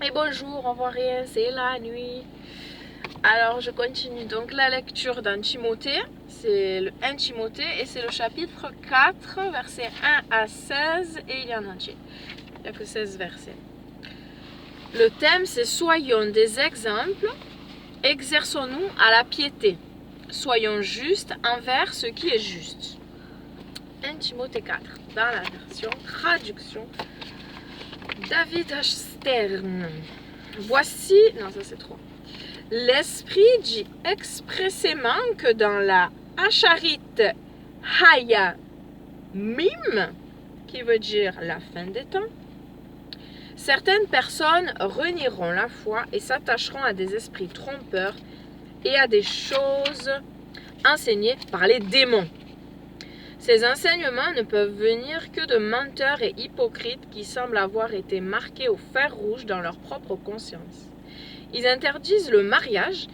Et bonjour, on voit rien, c'est la nuit. Alors je continue donc la lecture dans Timothée, c'est le 1 Timothée et c'est le chapitre 4, versets 1 à 16 et il y en a entier. Il n'y a que 16 versets. Le thème c'est soyons des exemples, exerçons-nous à la piété, soyons justes envers ce qui est juste. 1 Timothée 4, dans la version traduction David H. Stern. Voici, non ça c'est trop. L'Esprit dit expressément que dans la Acharite Haya Mim, qui veut dire la fin des temps, certaines personnes renieront la foi et s'attacheront à des esprits trompeurs et à des choses enseignées par les démons. Ces enseignements ne peuvent venir que de menteurs et hypocrites qui semblent avoir été marqués au fer rouge dans leur propre conscience. Ils interdisent le mariage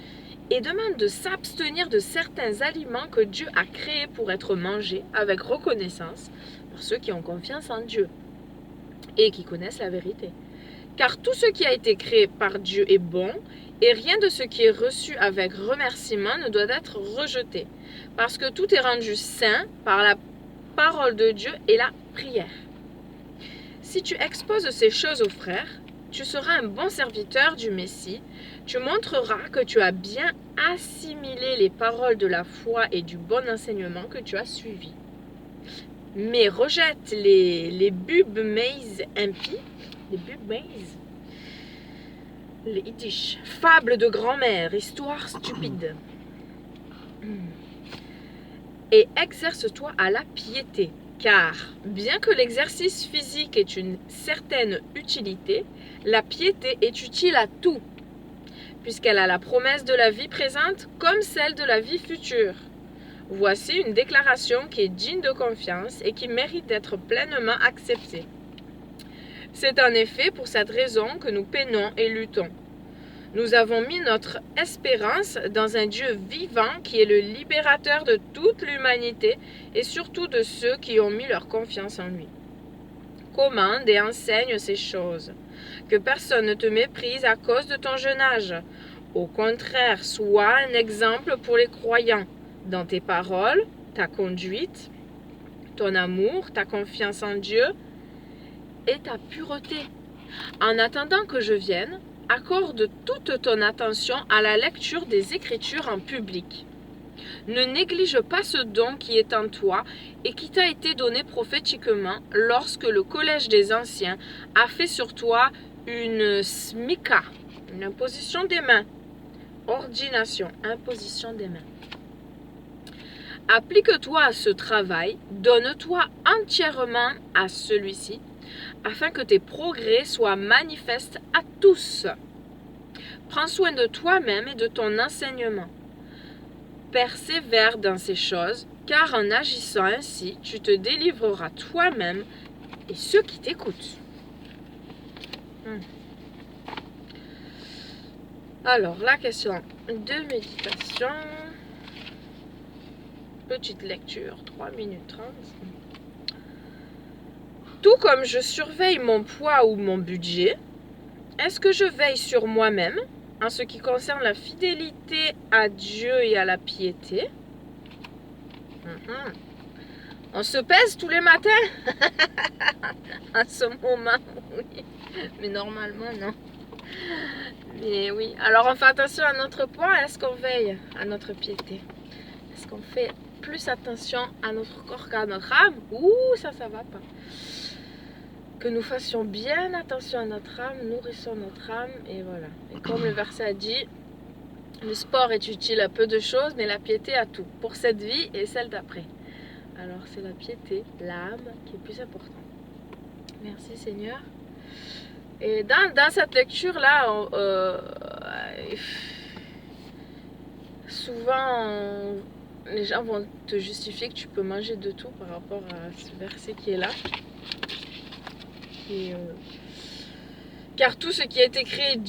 et demandent de s'abstenir de certains aliments que Dieu a créés pour être mangés avec reconnaissance par ceux qui ont confiance en Dieu et qui connaissent la vérité. Car tout ce qui a été créé par Dieu est bon et rien de ce qui est reçu avec remerciement ne doit être rejeté, parce que tout est rendu saint par la parole de Dieu et la prière. Si tu exposes ces choses aux frères, tu seras un bon serviteur du Messie, tu montreras que tu as bien assimilé les paroles de la foi et du bon enseignement que tu as suivi. Mais rejette les bubmeiz impies, les bubmeiz, les yiddish, fables de grand-mère, histoires stupides. Et exerce-toi à la piété, car bien que l'exercice physique ait une certaine utilité, la piété est utile à tout, puisqu'elle a la promesse de la vie présente comme celle de la vie future. Voici une déclaration qui est digne de confiance et qui mérite d'être pleinement acceptée. C'est en effet pour cette raison que nous peinons et luttons. Nous avons mis notre espérance dans un Dieu vivant qui est le libérateur de toute l'humanité et surtout de ceux qui ont mis leur confiance en lui. Commande et enseigne ces choses. Que personne ne te méprise à cause de ton jeune âge. Au contraire, sois un exemple pour les croyants dans tes paroles, ta conduite, ton amour, ta confiance en Dieu et ta pureté. En attendant que je vienne, accorde toute ton attention à la lecture des Écritures en public. Ne néglige pas ce don qui est en toi et qui t'a été donné prophétiquement lorsque le collège des anciens a fait sur toi une smika, une imposition des mains, ordination, imposition des mains. Applique-toi à ce travail, donne-toi entièrement à celui-ci, afin que tes progrès soient manifestes à tous. Prends soin de toi-même et de ton enseignement. Persévère dans ces choses, car en agissant ainsi, tu te délivreras toi-même et ceux qui t'écoutent. Alors, la question de méditation. Petite lecture, 3 minutes 30. Tout comme je surveille mon poids ou mon budget, est-ce que je veille sur moi-même en ce qui concerne la fidélité à Dieu et à la piété? On se pèse tous les matins? En ce moment, oui. Mais normalement, non. Mais oui. Alors, on fait attention à notre poids. Est-ce qu'on veille à notre piété? Est-ce qu'on fait plus attention à notre corps qu'à notre âme? Ouh, ça va pas. Que nous fassions bien attention à notre âme, nourrissons notre âme, et voilà. Et comme le verset a dit, le sport est utile à peu de choses, mais la piété à tout, pour cette vie et celle d'après. Alors c'est la piété, l'âme, qui est plus importante. Merci Seigneur. Et dans cette lecture-là, souvent, les gens vont te justifier que tu peux manger de tout par rapport à ce verset qui est là. Car tout ce qui a été créé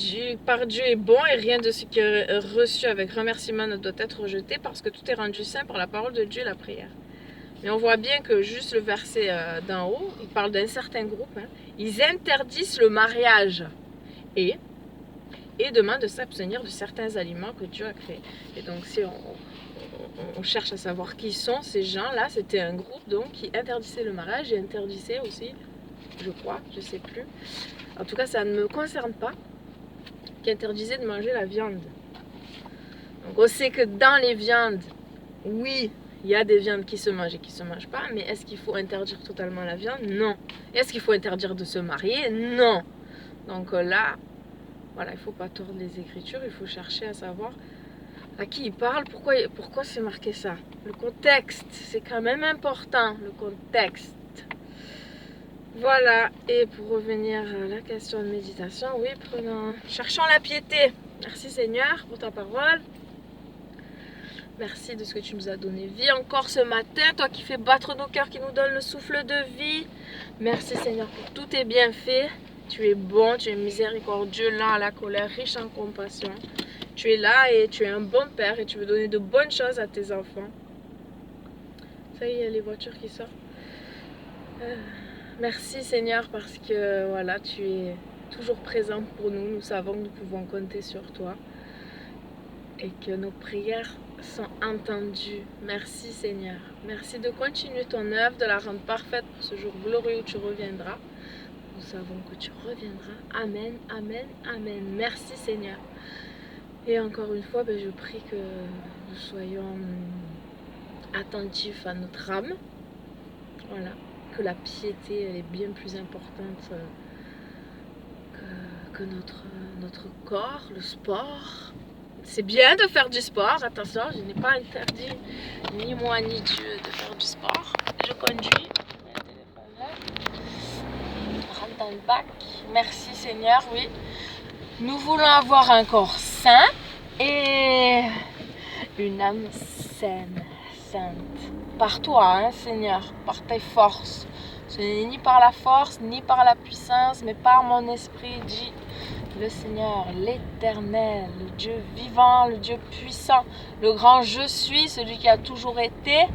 par Dieu est bon et rien de ce qui est reçu avec remerciement ne doit être rejeté parce que tout est rendu saint par la parole de Dieu et la prière. Mais on voit bien que juste le verset d'en haut, il parle d'un certain groupe. Ils interdisent le mariage et et demande de s'abstenir de certains aliments que Dieu a créés. Et donc si on cherche à savoir qui sont ces gens-là, c'était un groupe donc qui interdisait le mariage et interdisait aussi, je crois, je sais plus, en tout cas ça ne me concerne pas, qui interdisait de manger la viande. Donc on sait que dans les viandes, oui, il y a des viandes qui se mangent et qui ne se mangent pas, mais est-ce qu'il faut interdire totalement la viande? Non. Est-ce qu'il faut interdire de se marier? Non. Donc là, voilà, il ne faut pas tordre les Écritures, il faut chercher à savoir à qui il parle, pourquoi c'est marqué ça. Le contexte, c'est quand même important, le contexte. Voilà, et pour revenir à la question de méditation, oui, cherchons la piété. Merci Seigneur pour ta parole. Merci de ce que tu nous as donné vie encore ce matin, toi qui fais battre nos cœurs, qui nous donne le souffle de vie. Merci Seigneur pour tous tes bienfaits. Tu es bon, tu es miséricordieux, lent à la colère, riche en compassion. Tu es là et tu es un bon père et tu veux donner de bonnes choses à tes enfants. Ça y est, il y a les voitures qui sortent. Merci Seigneur parce que voilà, tu es toujours présent pour nous. Nous savons que nous pouvons compter sur toi et que nos prières sont entendues. Merci Seigneur. Merci de continuer ton œuvre, de la rendre parfaite pour ce jour glorieux où tu reviendras. Nous savons que tu reviendras. Amen, amen, amen. Merci Seigneur. Et encore une fois, je prie que nous soyons attentifs à notre âme. Voilà. Que la piété elle est bien plus importante que notre corps, le sport. C'est bien de faire du sport, attention, je n'ai pas interdit ni moi ni Dieu de faire du sport. Je conduis, le téléphone là, rentre dans le bac. Merci Seigneur, oui. Nous voulons avoir un corps sain et une âme saine, sainte. Par toi, hein, Seigneur, par tes forces. Ce n'est ni par la force, ni par la puissance, mais par mon esprit, dit le Seigneur, l'Éternel, le Dieu vivant, le Dieu puissant, le grand je suis, celui qui a toujours été,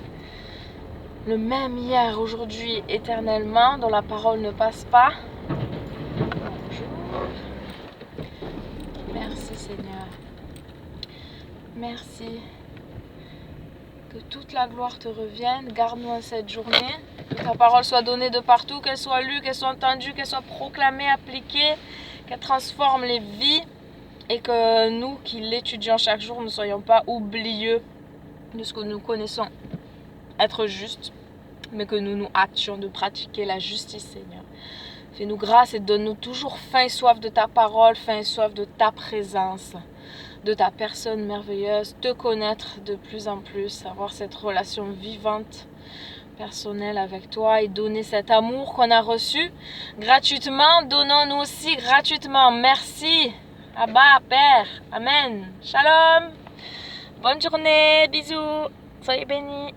le même hier, aujourd'hui, éternellement, dont la parole ne passe pas. Bonjour. Merci Seigneur. Merci. Que toute la gloire te revienne. Garde-nous en cette journée. Que ta parole soit donnée de partout, qu'elle soit lue, qu'elle soit entendue, qu'elle soit proclamée, appliquée, qu'elle transforme les vies et que nous qui l'étudions chaque jour ne soyons pas oublieux de ce que nous connaissons être juste, mais que nous nous hâtions de pratiquer la justice, Seigneur. Fais-nous grâce et donne-nous toujours faim et soif de ta parole, faim et soif de ta présence, de ta personne merveilleuse, te connaître de plus en plus, avoir cette relation vivante, personnelle avec toi et donner cet amour qu'on a reçu gratuitement. Donnons-nous aussi gratuitement. Merci. Abba, Père. Amen. Shalom. Bonne journée. Bisous. Soyez bénis.